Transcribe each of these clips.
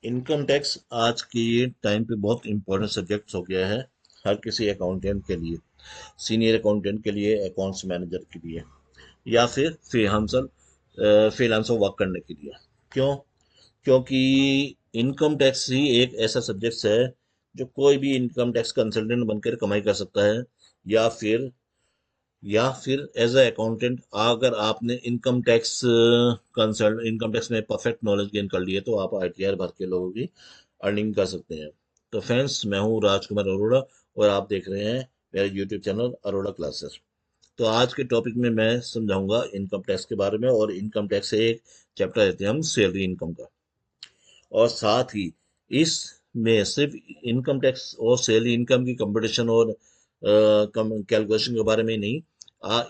Income tax आज की time पे बहुत इंपॉर्टेंट सब्जेक्ट हो गया है हर किसी अकाउंटेंट के लिए। सीनियर अकाउंटेंट के लिए, अकाउंट्स मैनेजर के लिए, या फिर फ्रीलांसर वर्क करने के लिए। क्यों? क्योंकि इनकम टैक्स ही एक ऐसा सब्जेक्ट है जो कोई भी इनकम टैक्स कंसल्टेंट बनकर कमाई कर सकता है, या फिर एज अ अकाउंटेंट अगर आपने इनकम टैक्स में परफेक्ट नॉलेज गेन कर ली है तो आप आईटीआर भर के लोगों की अर्निंग कर सकते हैं। तो फ्रेंड्स, मैं हूँ राजकुमार अरोड़ा और आप देख रहे हैं मेरा यूट्यूब चैनल अरोड़ा क्लासेस। तो आज के टॉपिक में मैं समझाऊंगा इनकम टैक्स के बारे में, और इनकम टैक्स से एक चैप्टर लेते हैं हम सैलरी इनकम का। और साथ ही इसमें सिर्फ इनकम टैक्स और सैलरी इनकम की कंपटीशन और कैलकुलेशन के बारे में ही नहीं,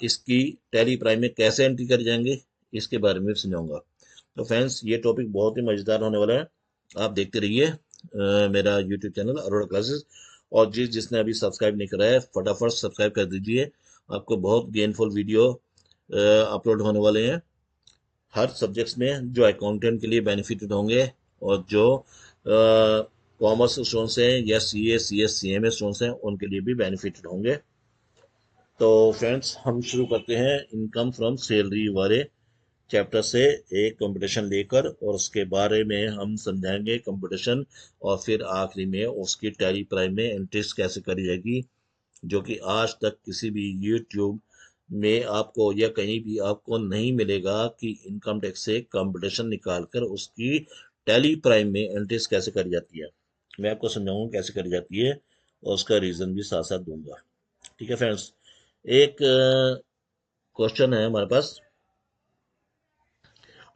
इसकी टैली प्राइम में कैसे एंट्री कर जाएंगे इसके बारे में भी समझाऊंगा। तो फ्रेंड्स, ये टॉपिक बहुत ही मजेदार होने वाला है। आप देखते रहिए मेरा यूट्यूब चैनल अरोड़ा क्लासेस। और जिसने अभी सब्सक्राइब नहीं करा है, फटाफट सब्सक्राइब कर दीजिए। आपको बहुत गेनफुल वीडियो अपलोड होने वाले हैं हर सब्जेक्ट्स में, जो अकाउंटेंट के लिए बेनिफिटेड होंगे, और जो कॉमर्स स्टूडेंट्स हैं या CA C S C M A students हैं उनके लिए भी बेनिफिटेड होंगे। तो फ्रेंड्स, हम शुरू करते हैं इनकम फ्रॉम सैलरी वाले चैप्टर से। एक कंपटीशन लेकर और उसके बारे में हम समझाएंगे कंपटीशन, और फिर आखिरी में उसकी टैली प्राइम में एंट्रीज कैसे करी जाएगी, जो कि आज तक किसी भी यूट्यूब में आपको या कहीं भी आपको नहीं मिलेगा कि इनकम टैक्स से कंपटीशन निकालकर उसकी टैली प्राइम में एंट्रीज कैसे करी जाती है। मैं आपको समझाऊंगा कैसे करी जाती है और उसका रीजन भी साथ साथ दूंगा। ठीक है फ्रेंड्स, एक क्वेश्चन है हमारे पास,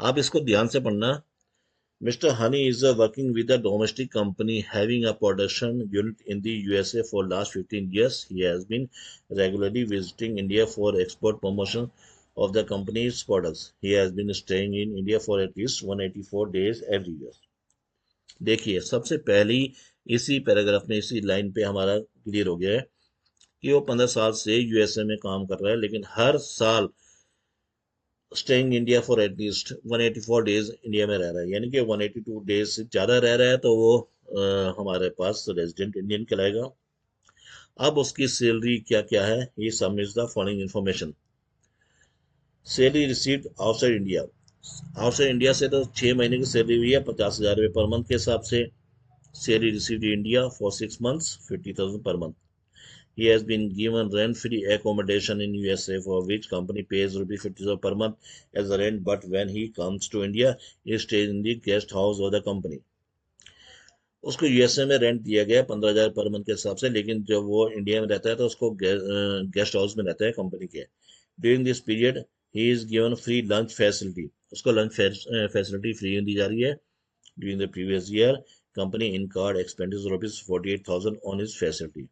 आप इसको ध्यान से पढ़ना। Mr. Honey is working with a domestic company having a production unit in the USA for last 15 years. He has been regularly visiting India for export promotion of the company's products. He has been staying in India for at least 184 days every year. देखिए, सबसे पहली इसी paragraph में, इसी line पे हमारा clear हो गया है कि वो 15 साल से यूएसए में काम कर रहा है, लेकिन हर साल staying India for at least 184 days India में रह रहा है, यानी कि 182 डेज से ज़्यादा रह रहा है, तो वो हमारे पास रेजिडेंट इंडियन कहलाएगा। अब उसकी सैलरी क्या क्या है, ये सम is the following information. Salary received outside India, outside India से तो 6 महीने की सैलरी हुई है 50,000 रुपये पर मंथ के हिसाब से। Salary received in India for 6 months, 50,000 per month. He has been given rent-free accommodation in USA, for which company pays rupees 50,000 per month as a rent. But when he comes to India, he stays in the guest house of the company. उसको USA में rent दिया गया 15,000 per month के हिसाब से, लेकिन जब वो इंडिया में रहता है तो उसको गेस्ट हाउस में रहता है कंपनी के। During this period he is given free lunch facility, उसको लंच फैसिलिटी फ्री दी जा रही है। During the previous year company in card expenditure rupees 48,000 on his facility,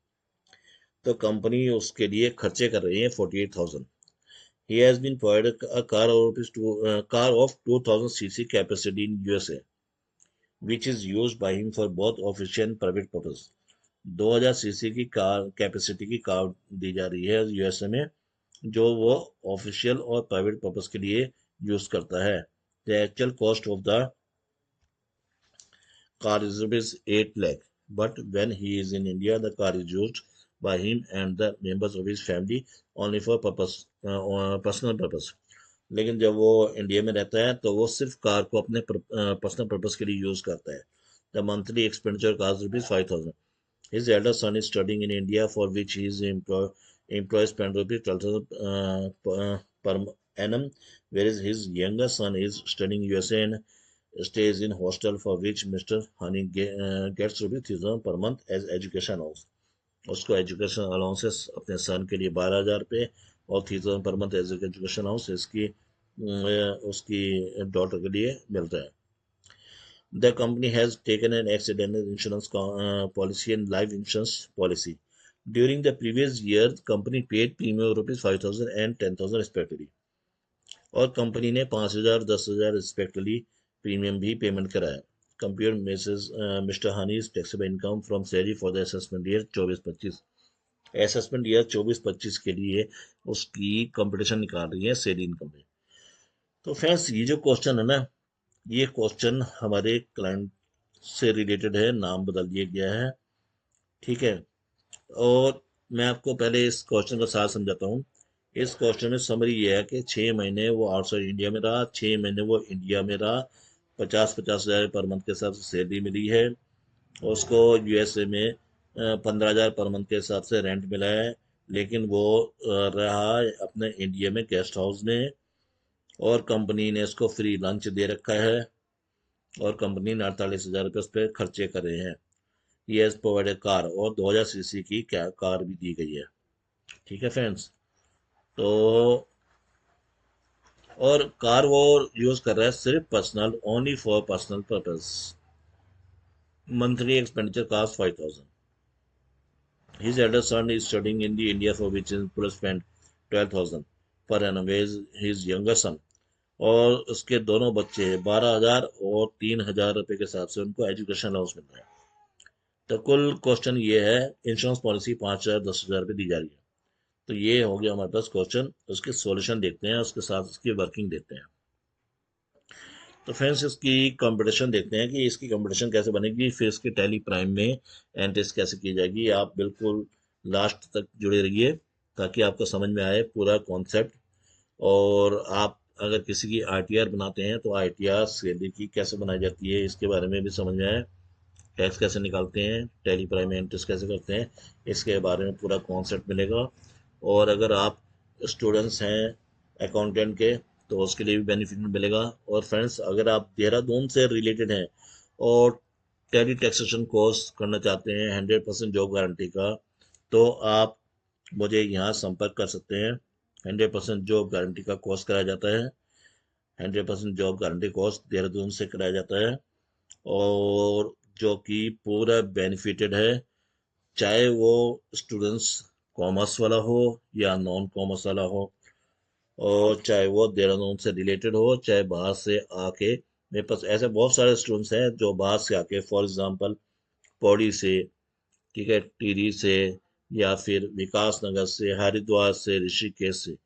तो कंपनी उसके लिए खर्चे कर रही है 48,000। He has been provided a car of 2000 cc capacity in USA, which is used by him for both official and private purpose. 2000 CC की car capacity की car दी जा रही है यूएसए में, जो वो ऑफिशियल और प्राइवेट पर्पस के लिए यूज करता है। The actual cost of the car is rupees 8 lakh, but when he is in India, the car is used by him and the members of his family only for personal purpose. लेकिन जब वो India में रहता है तो वो सिर्फ car को अपने पर्सनल पर्पस के लिए यूज करता है। The monthly expenditure cost rupees 5,000। His elder son is studying in India, for which he is employ spend rupees 12,000 per annum, whereas his younger son is studying USA and stays in hostel, for which Mr. Honey gets rupees 3,000 per month as education allowance. उसको education allowances अपने सन के लिए 12,000 रुपये और 3,000 per month as education allowance इसकी उसकी daughter के लिए मिलता है। The company has taken an accidental insurance policy and life insurance policy. During the previous year company paid premium rupees 5,000 and 10,000 respectively, और कंपनी ने 5,000 10,000 रिस्पेक्टिवली प्रीमियम भी payment कराया। Computer mister honeys taxable income from salary for the assessment year 24-25, assessment year 24-25 के लिए उसकी competition निकाल रही है सैलरी इनकम में। तो फ्रेंड्स, ये जो क्वेश्चन है ना, ये क्वेश्चन हमारे क्लाइंट से रिलेटेड है, नाम बदल दिया गया है। ठीक है। और मैं आपको पहले इस क्वेश्चन का सार समझाता हूँ। इस क्वेश्चन में समरी ये है कि 6 महीने वो आउटसाइड इंडिया में रहा, 6 महीने वो इंडिया में रहा, 50-50 हज़ार पर मंथ के हिसाब से सैलरी मिली है, उसको यूएसए में 15 हज़ार पर मंथ के हिसाब से रेंट मिला है, लेकिन वो रहा अपने इंडिया में गेस्ट हाउस में, और कंपनी ने इसको फ्री लंच दे रखा है, और कंपनी ने 48 हज़ार रुपये उस पर खर्चे करे हैं। ये हैज़ प्रोवाइडेड कार, और 2000 सीसी की कार भी दी गई है। ठीक है फ्रेंड्स। तो और कार वो यूज कर रहा है सिर्फ personal, only for personal purpose. Monthly expenditure cost 5000। His eldest son is studying in the India, for which his will spend 12,000 per annum, whereas his younger son, और उसके दोनों बच्चे 12,000 और 3,000 रुपये के हिसाब से उनको एजुकेशन अलाउंस मिल रहा है। तो कुल क्वेश्चन ये है, इंश्योरेंस पॉलिसी 5,000 10,000 रुपये दी जा रही है। तो ये हो गया हमारे पास क्वेश्चन। उसके सॉल्यूशन देखते हैं, उसके साथ उसकी वर्किंग देखते हैं। तो फ्रेंड्स इसकी कंपटीशन देखते हैं कि इसकी कंपटीशन कैसे बनेगी, फिर इसकी टैली प्राइम में एंट्रीज कैसे की जाएगी। आप बिल्कुल लास्ट तक जुड़े रहिए ताकि आपको समझ में आए पूरा कॉन्सेप्ट। और आप अगर किसी की आईटीआर बनाते हैं तो आईटीआर सैलरी की कैसे बनाई जाती है इसके बारे में भी समझ में आए, टैक्स कैसे निकालते हैं, टैली प्राइम में एंट्रीज कैसे करते हैं, इसके बारे में पूरा कॉन्सेप्ट मिलेगा। और अगर आप स्टूडेंट्स हैं अकाउंटेंट के तो उसके लिए भी बेनिफिट मिलेगा। और फ्रेंड्स अगर आप देहरादून से रिलेटेड हैं और टैली टैक्सेशन कोर्स करना चाहते हैं 100% जॉब गारंटी का, तो आप मुझे यहाँ संपर्क कर सकते हैं। 100% जॉब गारंटी का कोर्स कराया जाता है। 100% जॉब गारंटी कोर्स देहरादून से कराया जाता है, और जो कि पूरा बेनिफिटेड है, चाहे वो स्टूडेंट्स कॉमर्स वाला हो या नॉन कॉमर्स वाला हो, और चाहे वो देहरादून से रिलेटेड हो, चाहे बाहर से आके। मेरे पास ऐसे बहुत सारे स्टूडेंट्स हैं जो बाहर से आके, फॉर एग्जांपल पौड़ी से, ठीक है, टिहरी से, या फिर विकास नगर से, हरिद्वार से, ऋषिकेश से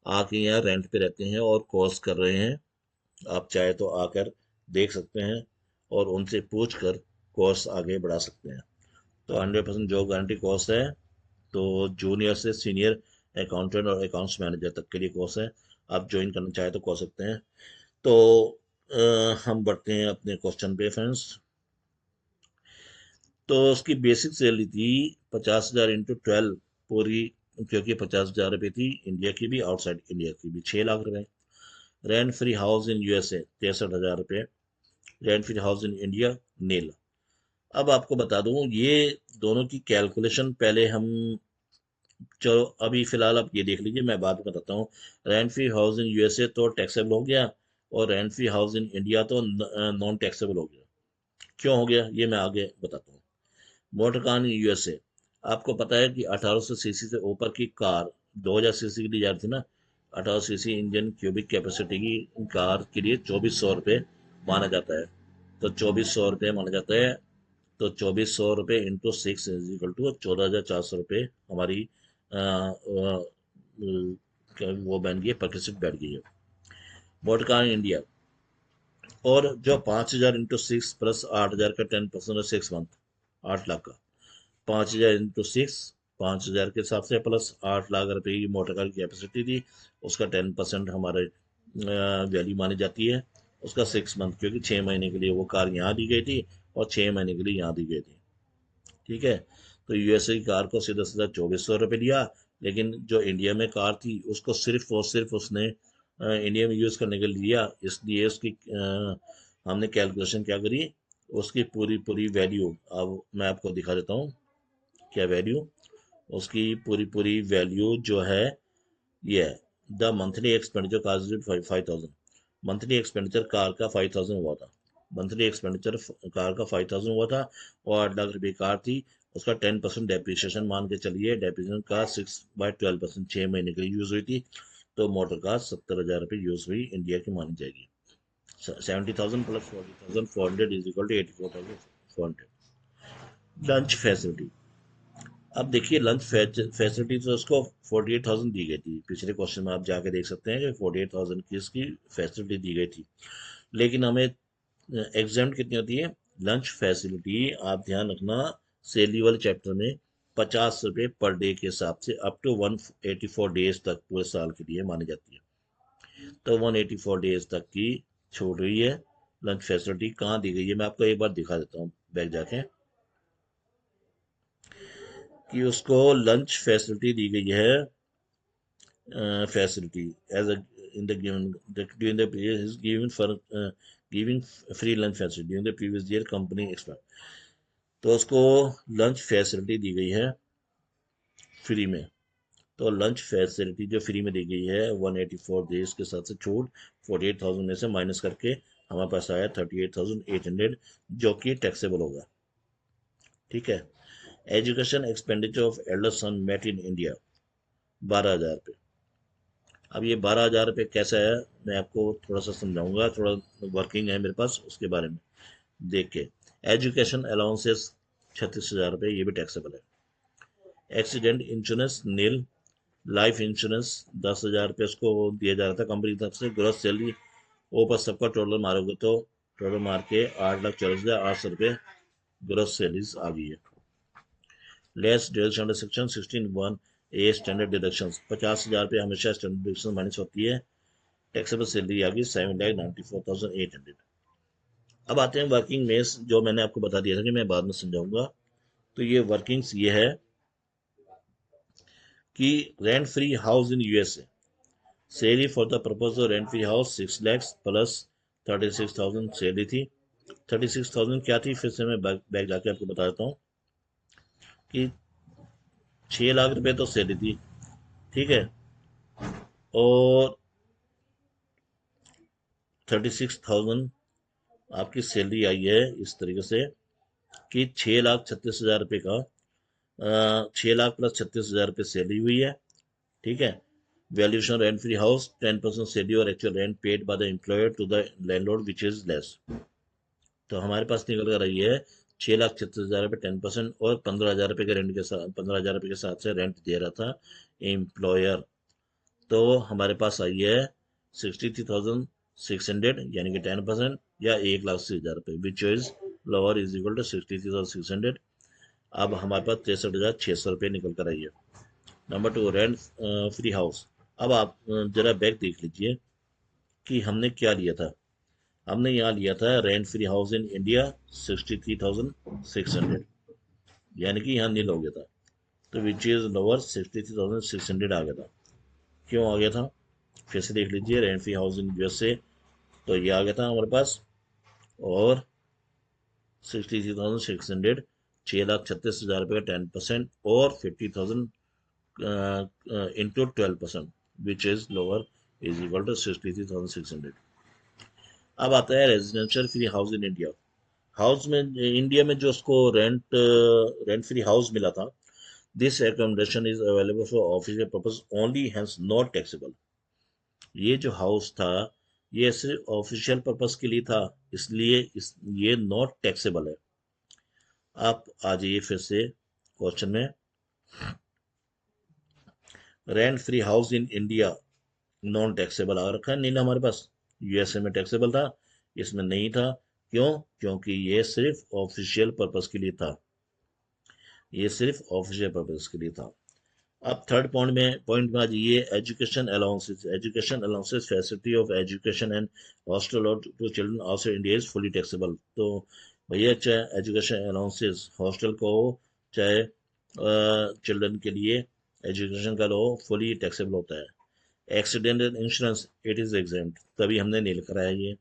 आके यहाँ रेंट पे रहते हैं और कोर्स कर रहे हैं। आप चाहे तो आकर देख सकते हैं और उनसे पूछ कर कोर्स आगे बढ़ा सकते हैं। तो 100% जॉब गारंटी कोर्स है। तो जूनियर से सीनियर अकाउंटेंट और अकाउंट्स मैनेजर तक के लिए कोर्स है। आप ज्वाइन करना चाहे तो कर सकते हैं। तो हम बढ़ते हैं अपने क्वेश्चन पे फ्रेंड्स। तो उसकी बेसिक सैलरी थी 50,000 इंटू 12 पूरी, क्योंकि 50,000 रुपये थी इंडिया की भी, आउटसाइड इंडिया की भी 6 लाख रुपए। Rent free house in USA 63,000 रुपये। Rent free house in India nil. अब आपको बता दूं ये दोनों की कैलकुलेशन पहले हम, चलो अभी फिलहाल आप ये देख लीजिए, मैं बाद में बताता हूँ। Rent free house in USA तो टैक्सेबल हो गया, और rent free house in India तो नॉन टैक्सेबल हो गया। क्यों हो गया ये मैं आगे बताता हूँ। मोटर कार इन यूएसए, आपको पता है कि 1800 सीसी से ऊपर की कार 2000 सीसी की दी जाती थी ना। 1800 सीसी इंजन क्यूबिक कैपेसिटी की कार के लिए 2400 रुपये माना जाता है। तो 2400 रुपये माना जाता है। तो 2400 रुपये इंटू 6 इज इक्वल टू 14,400 रुपये हमारी वो बन गई है, प्रतिशत बैठ गई है। वोडका इंडिया, और जो 5,000 इंटू 6 प्लस 8,000 का 10% और 6 मंथ, 8 लाख का। 5,000 इंटू 6, 5,000 के हिसाब से प्लस 8 लाख रुपए की मोटर कार की कैपेसिटी थी, उसका 10% हमारे वैल्यू मानी जाती है। उसका 6 मंथ, क्योंकि 6 महीने के लिए वो कार यहाँ दी गई थी और 6 महीने के लिए यहाँ दी गई थी। ठीक है। तो यूएसए की कार को सीधा सीधा 2,400 रुपये दिया, लेकिन जो इंडिया में कार थी उसको सिर्फ और सिर्फ उसने इंडिया में यूज़ करने के लिए दिया, इसलिए उसकी हमने कैलकुलेशन क्या करी, उसकी पूरी पूरी वैल्यू अब मैं आपको दिखा देता हूँ। क्या वैल्यू, उसकी पूरी पूरी वैल्यू जो है ये है। The monthly expenditure car 5,000। Monthly expenditure car का 5,000 हुआ था। मंथली एक्सपेंडिचर कार का 5,000 हुआ था, और 8 लाख रुपये कार थी। उसका 10% डेप्रिसिएशन मान के चलिए, डेप्रिसिएशन का 6/12%, 6 महीने के लिए यूज़ हुई थी। तो मोटर कार 70,000 रुपये यूज़ हुई, इंडिया की मानी जाएगी। 70,000 plus 40,400 is equal to 84,400। Lunch facility, अब देखिए लंच फैसिलिटी तो उसको 48,000 दी गई थी। पिछले क्वेश्चन में आप जाके देख सकते हैं कि 48,000 की इसकी फैसिलिटी दी गई थी। लेकिन हमें एग्जाम कितनी होती है, लंच फैसिलिटी आप ध्यान रखना, सैलरी वाले चैप्टर में 50 रुपये पर डे के हिसाब से अप टू 184 डेज तक पूरे साल के लिए मानी जाती है। तो 184 डेज तक की छोड़ रही है। लंच फैसिलिटी कहाँ दी गई है, मैं आपको एक बार दिखा देता हूँ बैग जाके, कि उसको लंच फैसिलिटी दी गई है। Facility as a in the given during the period is given for giving free lunch facility during the previous year company expert. तो उसको लंच फैसिलिटी दी गई है फ्री में। तो लंच फैसिलिटी जो फ्री में दी गई है 184 डेज के साथ से छूट 48,000 में से माइनस करके हमारे पास आया 38,800, जो कि टैक्सेबल होगा। ठीक है। Education expenditure of elder son met in India 12,000 रुपये। अब ये 12,000 रुपये कैसा है, मैं आपको थोड़ा सा समझाऊंगा, थोड़ा वर्किंग है मेरे पास, उसके बारे में देख के। एजुकेशन अलाउंसेस 36,000 रुपये, ये भी टैक्सेबल है। एक्सीडेंट इंश्योरेंस नील। लाइफ इंश्योरेंस 10,000 रुपये उसको दिया जा रहा था कंपनी की तरफ से। ग्रॉस सैलरी ऊपर सबका टोटल मारोगे तो टोटल मार के 8,40,800 रुपये ग्रॉस सैलरीज आ गई है। Less deduction under section 16(1)(a) standard deduction 50,000 रुपये हमेशा स्टैंडर्ड डिडक्शन माइनस होती है। टैक्सेबल सैलरी आ गई 7,94,800। अब आते हैं वर्किंग में, जो मैंने आपको बता दिया था कि मैं बाद में समझाऊंगा। तो ये वर्किंग्स ये है कि rent free house in USA, salary for the purpose of rent free house 6 lakh plus 36,000 salary थी। 36,000 क्या थी, फिर से मैं बैक जाके आपको बता देता हूँ कि 6 लाख रुपए तो सैलरी थी, ठीक है, और 36,000 आपकी सैलरी आई है इस तरीके से कि 6,36,000 रुपये का 6 लाख प्लस 36,000 रुपये सैलरी हुई है। ठीक है। Valuation rent free house 10% salary और actual rent paid by the employer to the landlord which is less. तो हमारे पास निकल कर रही है 6,36,000 रुपये 10% और 15,000 रुपये के रेंट के साथ 15,000 रुपये के साथ से रेंट दे रहा था एम्प्लॉयर। तो हमारे पास आई है 63,600 यानी कि 10% या 1,80,000 रुपये which is lower is equal to 63,600। अब हमारे पास 63,600 रुपये निकल कर आई है। Number 2 rent free house. अब आप जरा बैक देख लीजिए कि हमने क्या लिया था। हमने यहाँ लिया था rent free house in India 63,600, यानी कि यहाँ नील हो गया था। तो विच इज लोअर 63,600 आ गया था। क्यों आ गया था, फिर से देख लीजिए। Rent free house in USA, तो ये आ गया था हमारे पास, और 63,600 6,36,000 का 10% और 50,000 into 12% which is lower is equal to 63,600। अब आता है residential free house in India. House में इंडिया में जो उसको रेंट फ्री हाउस मिला था, this accommodation is available for official purpose only hence not taxable. ये जो हाउस था ये सिर्फ ऑफिशियल पर्पस के लिए था, इसलिए ये नॉट टैक्सेबल है। आप आ जाइए फिर से क्वेश्चन में। Rent free house in India non taxable आ रखा है नीला हमारे पास। यूएसए में टैक्सेबल था, इसमें नहीं था। क्यों, क्योंकि ये सिर्फ ऑफिशियल पर्पस के लिए था, ये सिर्फ ऑफिशियल पर्पस के लिए था। अब थर्ड पॉइंट में आ जाइए। Education allowances. Education allowances facility of education and hostel or to children outside India is fully taxable. तो भैया चाहे एजुकेशन अलाउंसेस हॉस्टल को हो चाहे चिल्ड्रन के लिए एजुकेशन का लो, फुली टैक्सेबल होता है। Accidental insurance it is exempt, तभी हमने नहीं लिखा है ये।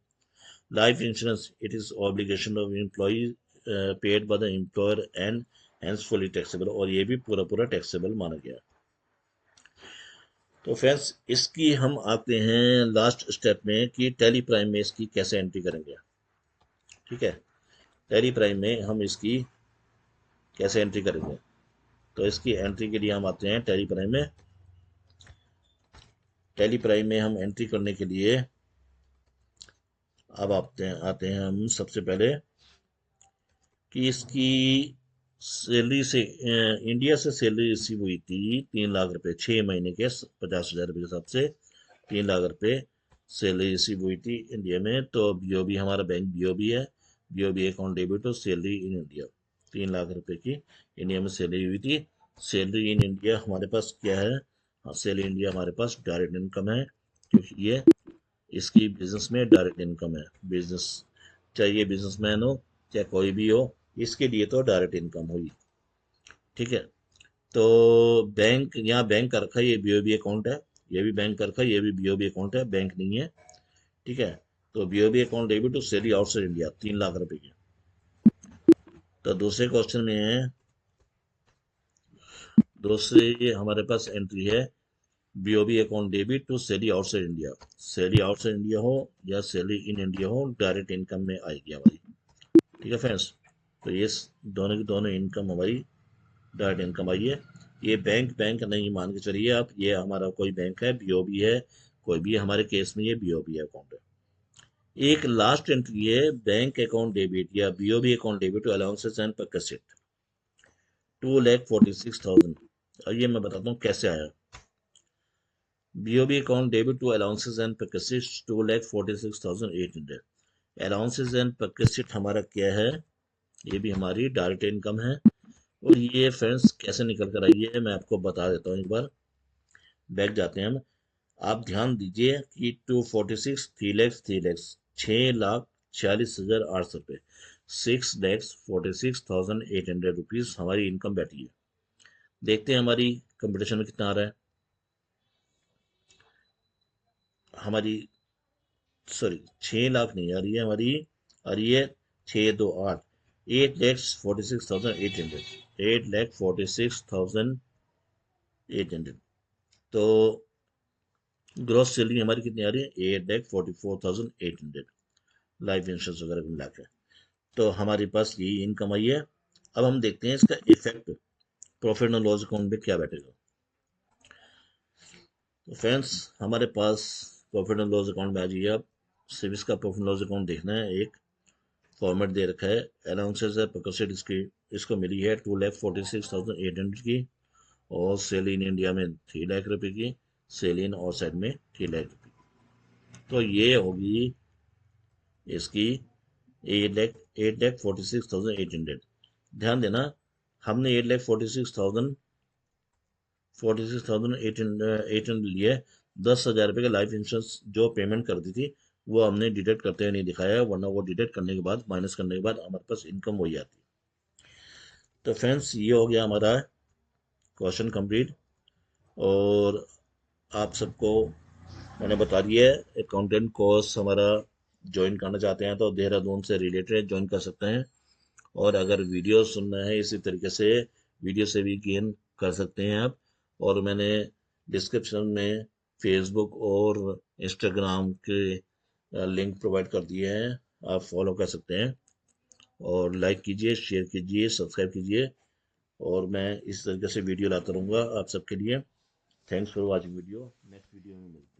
Life insurance it is obligation of employ paid by the employer and hence fully taxable, और ये भी पूरा पूरा टैक्सेबल माना गया। तो फ्रेंड्स इसकी हम आते हैं लास्ट स्टेप में कि टैली प्राइम में इसकी कैसे एंट्री करेंगे। ठीक है। टैली प्राइम में हम इसकी कैसे एंट्री करेंगे, तो इसकी एंट्री के लिए हम आते हैं टैली प्राइम में। टैली प्राइम में हम एंट्री करने के लिए अब आते हैं हम सबसे पहले कि इसकी सैलरी से इंडिया से सैलरी रिसीव हुई थी 3 लाख रुपए 6 महीने के 50,000 रुपये के हिसाब से 3 लाख रुपए सैलरी रिसीव हुई थी इंडिया में। तो बीओबी हमारा बैंक बीओबी है, BOB account debit to salary in India. 3 lakh रुपए की इंडिया में सैलरी हुई थी। सैलरी इन इंडिया हमारे पास क्या है? हाँ, सैलरी इंडिया हमारे पास डायरेक्ट इनकम है, क्योंकि ये इसकी बिजनेस में डायरेक्ट इनकम है। बिजनेस, चाहे ये बिजनेसमैन हो चाहे कोई भी हो, इसके लिए तो डायरेक्ट इनकम हुई। ठीक है। तो बैंक, यहाँ बैंक कर रखा है, ये BOB अकाउंट है। ये भी बैंक कर रखा है, ये भी BOB अकाउंट है, बैंक नहीं है। ठीक है। तो BOB account debit to salary outside India 3 lakh रुपए की। तो दूसरे क्वेश्चन में है, दूसरे हमारे पास एंट्री है BOB account debit to salary outside India. Salary outside India हो या सैलरी इन इंडिया हो, डायरेक्ट इनकम में आएगी हमारी। ठीक है फ्रेंड्स। तो ये दोनों की दोनों इनकम हमारी डायरेक्ट इनकम आई है। ये बैंक बैंक नहीं मान के चलिए आप, ये हमारा कोई बैंक है, BOB है, कोई भी हमारे केस में ये BOB अकाउंट है। एक लास्ट एंट्री है बैंक अकाउंट डेबिट या BOB account debit to allowances and perquisite 2,46,000। अब ये मैं बताता हूँ कैसे आया। BOB account debit to allowances and perquisite 2,46,800। Allowances and perquisite हमारा क्या है? ये भी हमारी डायरेक्ट इनकम है। और ये फ्रेंड्स कैसे निकल कर आई है मैं आपको बता देता हूँ। एक बार बैक जाते हैं हम। आप ध्यान दीजिए कि 246 3 लैक्स 6,46,800 रुपये, 6,46,800 रुपीज हमारी इनकम बैठी है। देखते हैं हमारी कंपटीशन में कितना आ रहा है। हमारी, सॉरी, 6 लाख नहीं आ रही है हमारी, आ रही है 628, 8,46,800, 8,46,800। तो ग्रॉस सैलरी हमारी कितनी आ रही है? 8,44,800, लाइफ इंश्योरेंस वगैरह मिला के। तो हमारे पास यही इनकम आई है। अब हम देखते हैं इसका effect profit and loss account में क्या बैठेगा। तो फ्रेंड्स हमारे पास प्रॉफिट एंड लॉस अकाउंट में आ जाइए आप। सिर्फ इसका प्रॉफिट एंड लॉस अकाउंट देखना है। एक फॉर्मेट दे रखा है, अलाउंसेस है परसेंट इसकी, इसको मिली है 2,46,800 की, और सेल इन इंडिया में 3 लाख रुपए की, सेल इन और साइड में 3 लाख रुपए की। तो ये होगी इसकी 8,46,800। ध्यान देना, हमने 8,46,800 लिए। 10,000 रुपये का लाइफ इंश्योरेंस जो पेमेंट कर दी थी वो हमने डिडक्ट करते हुए नहीं दिखाया है, वरना वो डिडक्ट करने के बाद, माइनस करने के बाद हमारे पास इनकम हो जाती। तो फ्रेंड्स ये हो गया हमारा क्वेश्चन कंप्लीट। और आप सबको मैंने बता दिया है, अकाउंटेंट कोर्स हमारा ज्वाइन करना चाहते हैं तो देहरादून से रिलेटेड ज्वाइन कर सकते हैं। और अगर वीडियो सुनना है इसी तरीके से, वीडियो से भी गेन कर सकते हैं आप। और मैंने डिस्क्रिप्शन में फेसबुक और इंस्टाग्राम के लिंक प्रोवाइड कर दिए हैं, आप फॉलो कर सकते हैं। और लाइक कीजिए, शेयर कीजिए, सब्सक्राइब कीजिए। और मैं इस तरीके से वीडियो लाता रहूँगा आप सबके लिए। Thanks for watching video. Next video में मिलते हैं।